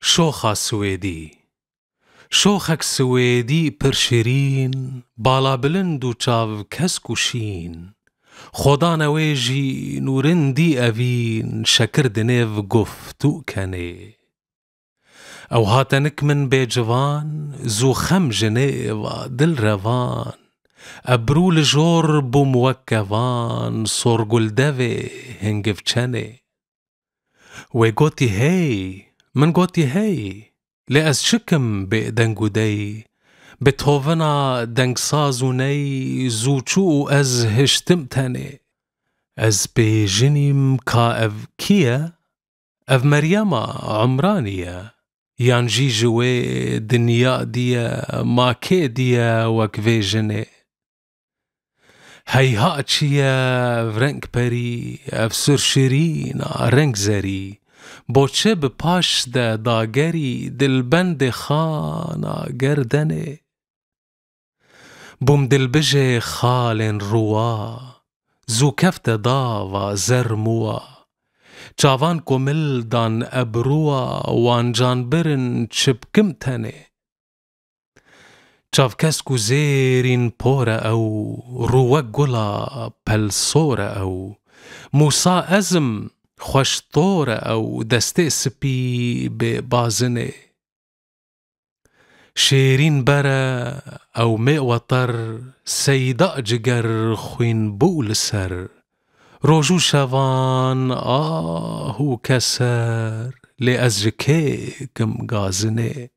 شوخا سويدي شوخك سويدي برشرين بالا بلند و چاو کسکو شین خدا نویجی نورندی اوین شکر دنیو گفتو کنه او هاتنک من بیجوان زو خم جنه و دل روان ابرو لجور بوموکوان سورگل دوی هنگف چنه و گوتی هی من گوتی هی لأز شكم بإدنجو دي بتهوفنا دنج سازوني زوچو از هشتمتني از بيجني مكا اف كيا اف مريم عمرانية يانجي جوي دنيا ديا ما كي ديا وكفي جني هاي هاتشيا فرنك بري اف سرشرين رنك زري بوچه به پاش ده داگری دلبند خانا گردنه بوم دلبجه خالن روا زو کفت داوا زرموا چاوان کمل دان ابروا وان جان برن چبکم تنه چاو کسکو زیرین پور او روا گلا پل سور او موسا ازم خوش طور او دسته سپی به بازنه شیرین بره او مئوطر سیدا جگر خوین بول سر روجو شوان آهو کسر لی از جکه کم گازنه